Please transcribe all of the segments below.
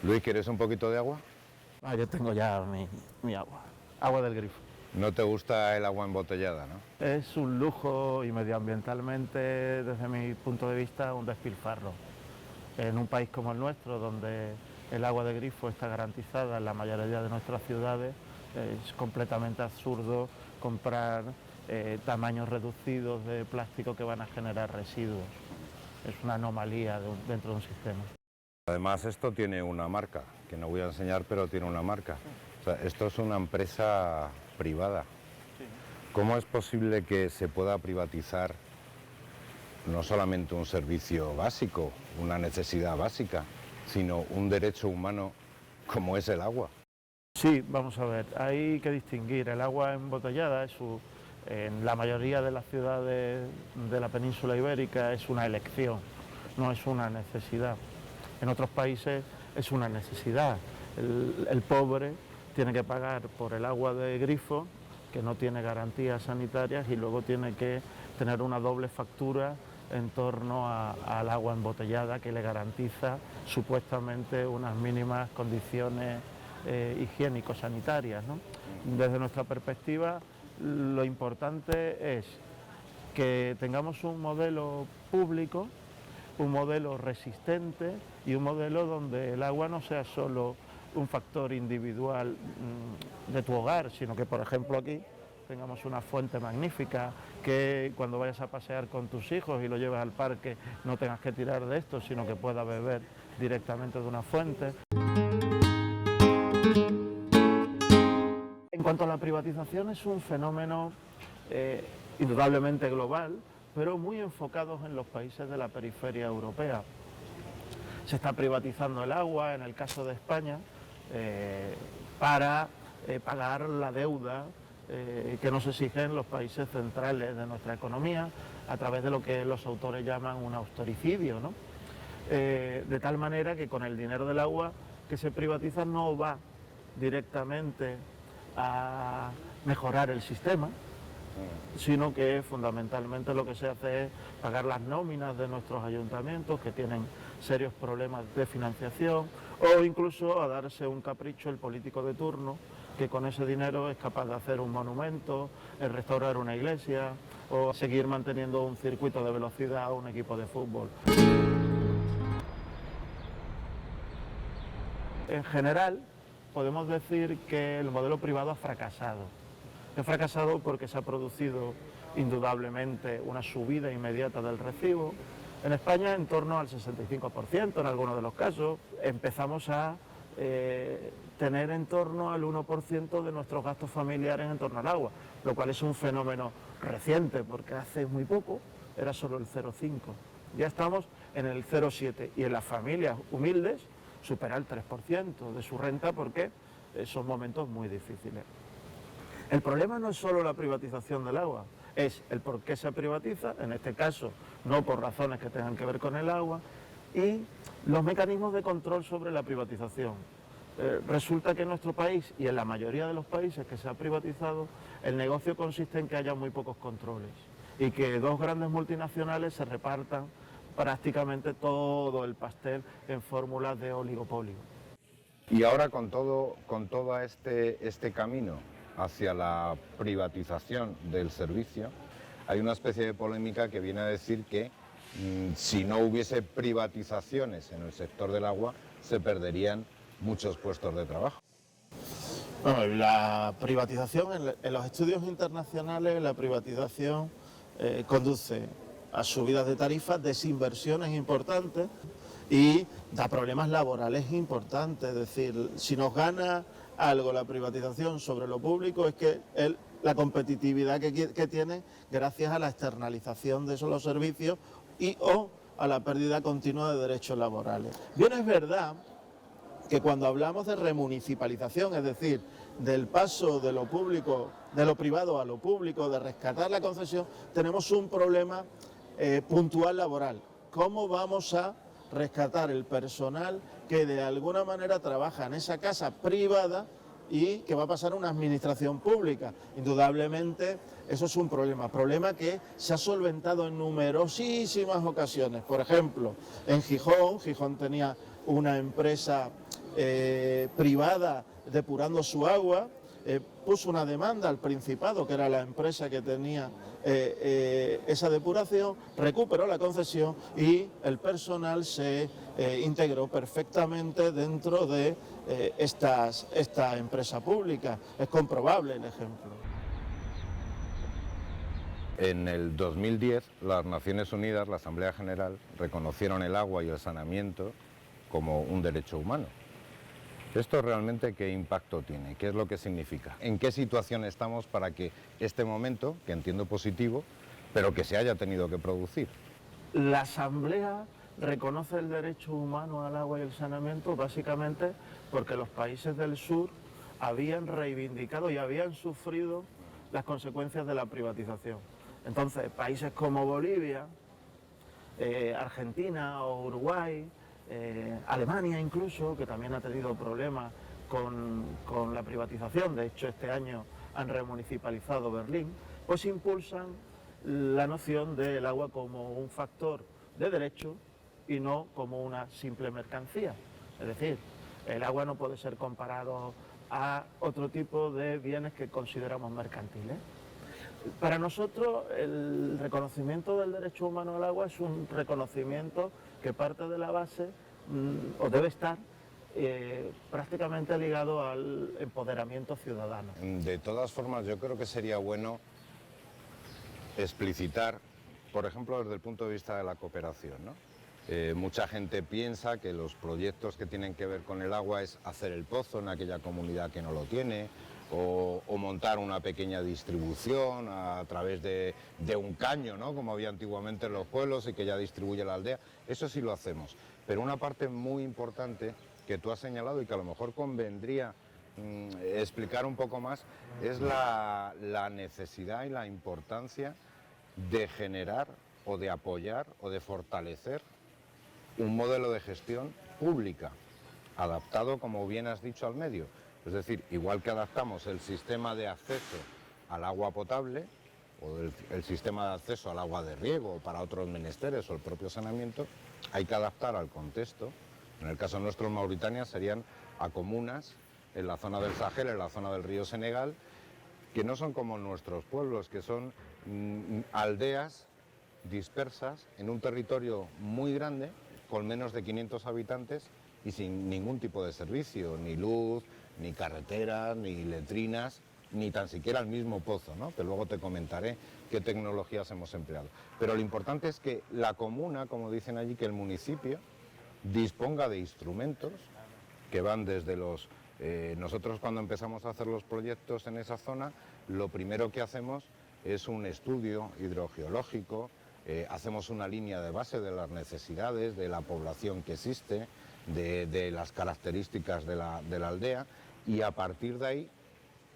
Luis, ¿quieres un poquito de agua? Yo tengo ya mi agua, agua del grifo. No te gusta el agua embotellada, ¿no? Es un lujo y medioambientalmente, desde mi punto de vista, un despilfarro. En un país como el nuestro, donde el agua de grifo está garantizada en la mayoría de nuestras ciudades, es completamente absurdo comprar tamaños reducidos de plástico que van a generar residuos. Es una anomalía dentro de un sistema. Además, esto tiene una marca, que no voy a enseñar, pero tiene una marca. O sea, esto es una empresa privada. ¿Cómo es posible que se pueda privatizar no solamente un servicio básico, una necesidad básica, sino un derecho humano como es el agua? Sí, vamos a ver, hay que distinguir. El agua embotellada en la mayoría de las ciudades de la península ibérica es una elección, no es una necesidad. En otros países es una necesidad. El pobre tiene que pagar por el agua de grifo, que no tiene garantías sanitarias, y luego tiene que tener una doble factura en torno al agua embotellada, que le garantiza supuestamente unas mínimas condiciones higiénico-sanitarias, ¿no? Desde nuestra perspectiva, lo importante es que tengamos un modelo público, un modelo resistente y un modelo donde el agua no sea solo un factor individual de tu hogar, sino que, por ejemplo, aquí tengamos una fuente magnífica, que cuando vayas a pasear con tus hijos y lo lleves al parque no tengas que tirar de esto, sino que puedas beber directamente de una fuente. En cuanto a la privatización, es un fenómeno indudablemente global, pero muy enfocados en los países de la periferia europea. Se está privatizando el agua, en el caso de España, para pagar la deuda que nos exigen los países centrales de nuestra economía, a través de lo que los autores llaman un austericidio, ¿no? De tal manera que con el dinero del agua que se privatiza no va directamente a mejorar el sistema, sino que fundamentalmente lo que se hace es pagar las nóminas de nuestros ayuntamientos, que tienen serios problemas de financiación, o incluso a darse un capricho el político de turno, que con ese dinero es capaz de hacer un monumento, restaurar una iglesia o seguir manteniendo un circuito de velocidad a un equipo de fútbol. En general, podemos decir que el modelo privado ha fracasado. Ha fracasado porque se ha producido indudablemente una subida inmediata del recibo. En España en torno al 65% en algunos de los casos. Empezamos a tener en torno al 1% de nuestros gastos familiares en torno al agua, lo cual es un fenómeno reciente, porque hace muy poco era solo el 0,5. Ya estamos en el 0,7 y en las familias humildes supera el 3% de su renta, porque son momentos muy difíciles. El problema no es solo la privatización del agua, es el por qué se privatiza, en este caso no por razones que tengan que ver con el agua, y los mecanismos de control sobre la privatización. Resulta que en nuestro país y en la mayoría de los países que se ha privatizado, el negocio consiste en que haya muy pocos controles y que dos grandes multinacionales se repartan prácticamente todo el pastel en fórmulas de oligopolio. Y ahora con todo este camino hacia la privatización del servicio, hay una especie de polémica que viene a decir que si no hubiese privatizaciones en el sector del agua, se perderían muchos puestos de trabajo. Bueno, la privatización, en los estudios internacionales, la privatización conduce a subidas de tarifas, desinversiones importantes y da problemas laborales importantes. Es decir, si nos gana algo la privatización sobre lo público, es que la competitividad que tiene gracias a la externalización de esos los servicios o a la pérdida continua de derechos laborales. Bien, es verdad que cuando hablamos de remunicipalización, es decir, del paso de lo público, de lo privado a lo público, de rescatar la concesión, tenemos un problema puntual laboral. ¿Cómo vamos a rescatar el personal que de alguna manera trabaja en esa casa privada y que va a pasar a una administración pública? Indudablemente eso es un problema que se ha solventado en numerosísimas ocasiones. Por ejemplo, en Gijón tenía una empresa privada depurando su agua, puso una demanda al Principado, que era la empresa que tenía esa depuración, recuperó la concesión y el personal se integró perfectamente dentro de esta empresa pública. Es comprobable el ejemplo. En el 2010, las Naciones Unidas, la Asamblea General, reconocieron el agua y el saneamiento como un derecho humano. ¿Esto realmente qué impacto tiene? ¿Qué es lo que significa? ¿En qué situación estamos para que este momento, que entiendo positivo, pero que se haya tenido que producir? La Asamblea reconoce el derecho humano al agua y el saneamiento básicamente porque los países del sur habían reivindicado y habían sufrido las consecuencias de la privatización. Entonces, países como Bolivia, Argentina o Uruguay, Alemania incluso, que también ha tenido problemas con la privatización, de hecho este año han remunicipalizado Berlín, pues impulsan la noción del agua como un factor de derecho y no como una simple mercancía. Es decir, el agua no puede ser comparado a otro tipo de bienes que consideramos mercantiles. Para nosotros el reconocimiento del derecho humano al agua es un reconocimiento que parte de la base, o debe estar, prácticamente ligado al empoderamiento ciudadano. De todas formas, yo creo que sería bueno explicitar, por ejemplo, desde el punto de vista de la cooperación, ¿no? Mucha gente piensa que los proyectos que tienen que ver con el agua es hacer el pozo en aquella comunidad que no lo tiene, o montar una pequeña distribución a través de un caño, ¿no? Como había antiguamente en los pueblos y que ya distribuye la aldea. Eso sí lo hacemos, pero una parte muy importante que tú has señalado y que a lo mejor convendría explicar un poco más es la necesidad y la importancia de generar o de apoyar o de fortalecer un modelo de gestión pública, adaptado, como bien has dicho, al medio. Es decir, igual que adaptamos el sistema de acceso al agua potable o el sistema de acceso al agua de riego para otros menesteres o el propio saneamiento, hay que adaptar al contexto. En el caso nuestro en Mauritania serían a comunas en la zona del Sahel, en la zona del río Senegal, que no son como nuestros pueblos, que son aldeas dispersas en un territorio muy grande, con menos de 500 habitantes y sin ningún tipo de servicio, ni luz, ni carreteras, ni letrinas, ni tan siquiera el mismo pozo, ¿no? Que luego te comentaré qué tecnologías hemos empleado. Pero lo importante es que la comuna, como dicen allí, que el municipio disponga de instrumentos que van desde los... nosotros cuando empezamos a hacer los proyectos en esa zona, lo primero que hacemos es un estudio hidrogeológico, hacemos una línea de base de las necesidades, de la población que existe, de las características de la aldea, y a partir de ahí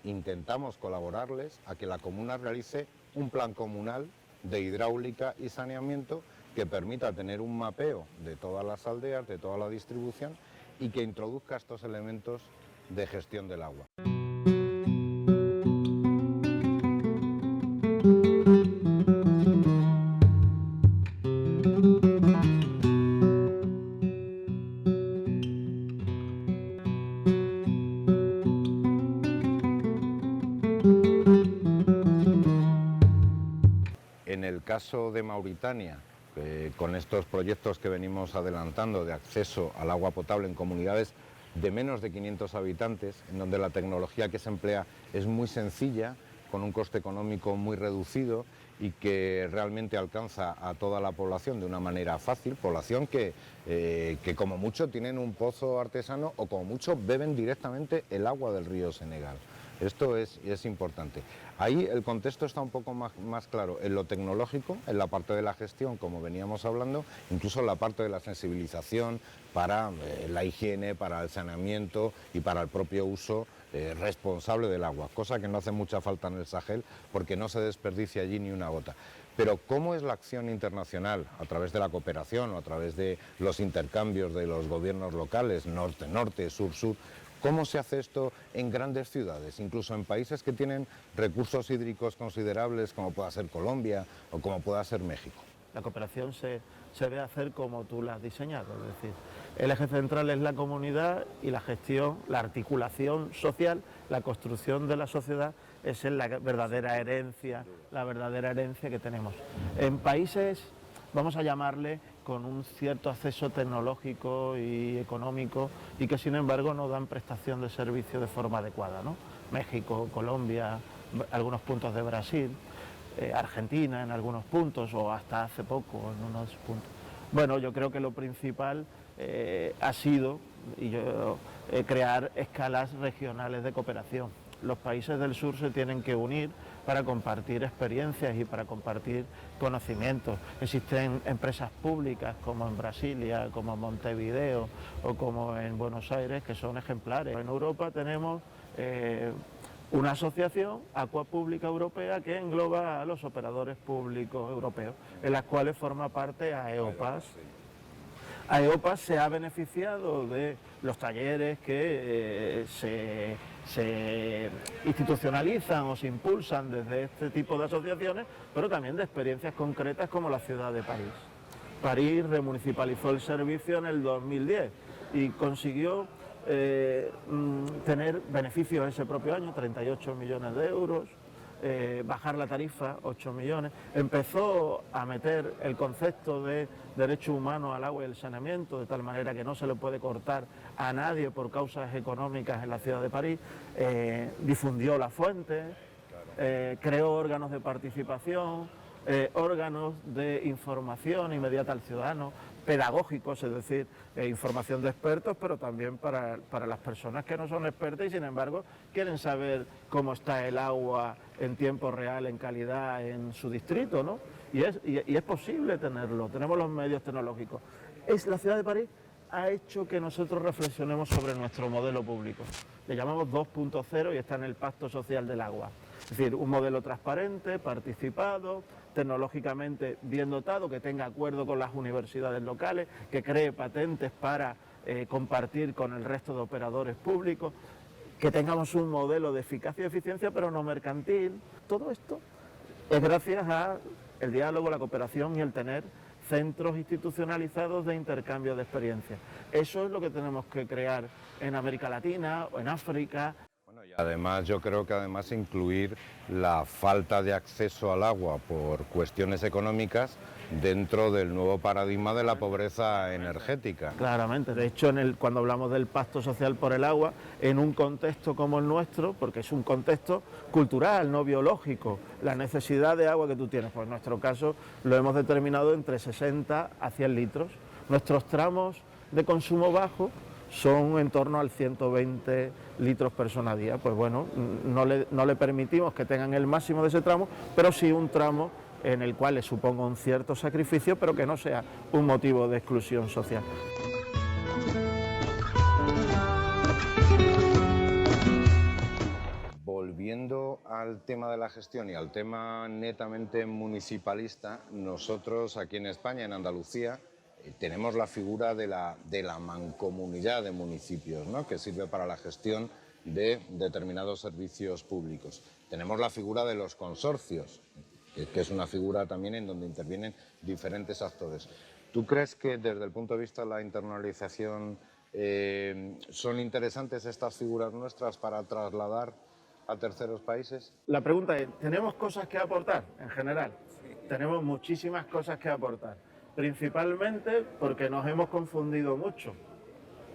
intentamos colaborarles a que la comuna realice un plan comunal de hidráulica y saneamiento que permita tener un mapeo de todas las aldeas, de toda la distribución, y que introduzca estos elementos de gestión del agua. En el caso de Mauritania, con estos proyectos que venimos adelantando de acceso al agua potable en comunidades de menos de 500 habitantes, en donde la tecnología que se emplea es muy sencilla, con un coste económico muy reducido y que realmente alcanza a toda la población de una manera fácil, población que como mucho tienen un pozo artesano o como mucho beben directamente el agua del río Senegal. Esto es importante. Ahí el contexto está un poco más claro en lo tecnológico, en la parte de la gestión, como veníamos hablando, incluso en la parte de la sensibilización para la higiene, para el saneamiento y para el propio uso responsable del agua, cosa que no hace mucha falta en el Sahel porque no se desperdicia allí ni una gota. Pero ¿cómo es la acción internacional a través de la cooperación o a través de los intercambios de los gobiernos locales, norte-norte, sur-sur? ¿Cómo se hace esto en grandes ciudades, incluso en países que tienen recursos hídricos considerables como pueda ser Colombia o como pueda ser México? La cooperación se debe hacer como tú la has diseñado, es decir, el eje central es la comunidad y la gestión, la articulación social, la construcción de la sociedad es la verdadera herencia que tenemos. En países, vamos a llamarle, con un cierto acceso tecnológico y económico y que sin embargo no dan prestación de servicio de forma adecuada, ¿no? México, Colombia, algunos puntos de Brasil, Argentina en algunos puntos o hasta hace poco en unos puntos. Bueno, yo creo que lo principal ha sido crear escalas regionales de cooperación. Los países del sur se tienen que unir para compartir experiencias y para compartir conocimientos. Existen empresas públicas como en Brasilia, como en Montevideo o como en Buenos Aires que son ejemplares. En Europa tenemos una asociación, Aqua Pública Europea, que engloba a los operadores públicos europeos, en las cuales forma parte AEOPAS. AEOPAS se ha beneficiado de los talleres que se institucionalizan o se impulsan desde este tipo de asociaciones, pero también de experiencias concretas como la ciudad de París. París remunicipalizó el servicio en el 2010 y consiguió tener beneficios ese propio año, 38 millones de euros, bajar la tarifa, 8 millones, empezó a meter el concepto de derecho humano al agua y el saneamiento, de tal manera que no se le puede cortar a nadie por causas económicas en la ciudad de París, difundió la fuente, creó órganos de participación, órganos de información inmediata al ciudadano, pedagógicos, es decir, información de expertos, pero también para las personas que no son expertas y sin embargo quieren saber cómo está el agua en tiempo real, en calidad, en su distrito, ¿no? Y es posible tenerlo, tenemos los medios tecnológicos. La ciudad de París ha hecho que nosotros reflexionemos sobre nuestro modelo público. Le llamamos 2.0 y está en el Pacto Social del Agua. Es decir, un modelo transparente, participado, tecnológicamente bien dotado, que tenga acuerdo con las universidades locales, que cree patentes para compartir con el resto de operadores públicos, que tengamos un modelo de eficacia y eficiencia, pero no mercantil. Todo esto es gracias al diálogo, la cooperación y el tener centros institucionalizados de intercambio de experiencias. Eso es lo que tenemos que crear en América Latina o en África. Bueno, y además yo creo que además incluir la falta de acceso al agua por cuestiones económicas dentro del nuevo paradigma de la pobreza energética. Claramente, de hecho cuando hablamos del Pacto Social por el Agua, en un contexto como el nuestro, porque es un contexto cultural, no biológico, la necesidad de agua que tú tienes, pues en nuestro caso lo hemos determinado entre 60 a 100 litros. Nuestros tramos de consumo bajo son en torno al 120 litros persona a día. Pues bueno, no le permitimos que tengan el máximo de ese tramo, pero sí un tramo en el cual les suponga un cierto sacrificio, pero que no sea un motivo de exclusión social. Volviendo al tema de la gestión y al tema netamente municipalista, nosotros aquí en España, en Andalucía, tenemos la figura de la mancomunidad de municipios, ¿no?, que sirve para la gestión de determinados servicios públicos. Tenemos la figura de los consorcios, que es una figura también en donde intervienen diferentes actores. ¿Tú crees que desde el punto de vista de la internalización son interesantes estas figuras nuestras para trasladar a terceros países? La pregunta es, ¿tenemos cosas que aportar en general? Tenemos muchísimas cosas que aportar, principalmente porque nos hemos confundido mucho.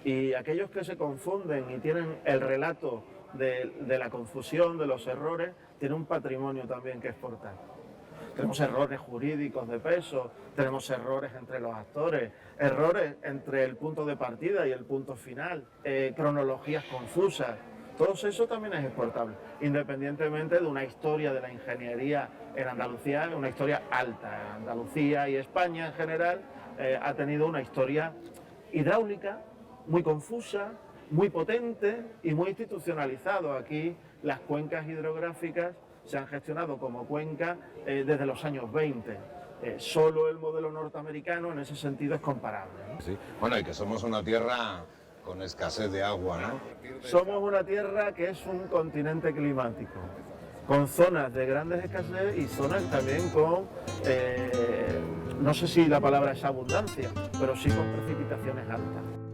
Y aquellos que se confunden y tienen el relato de la confusión, de los errores, tienen un patrimonio también que exportar. Tenemos errores jurídicos de peso, tenemos errores entre los actores, errores entre el punto de partida y el punto final, cronologías confusas. Todo eso también es exportable, independientemente de una historia de la ingeniería en Andalucía, una historia alta. Andalucía y España en general ha tenido una historia hidráulica muy confusa, muy potente y muy institucionalizado. Aquí las cuencas hidrográficas se han gestionado como cuenca desde los años 20. Solo el modelo norteamericano en ese sentido es comparable, ¿no? Sí. Bueno, y que somos una tierra con escasez de agua, ¿no? Somos una tierra que es un continente climático, con zonas de grandes escasez y zonas también con no sé si la palabra es abundancia, pero sí con precipitaciones altas.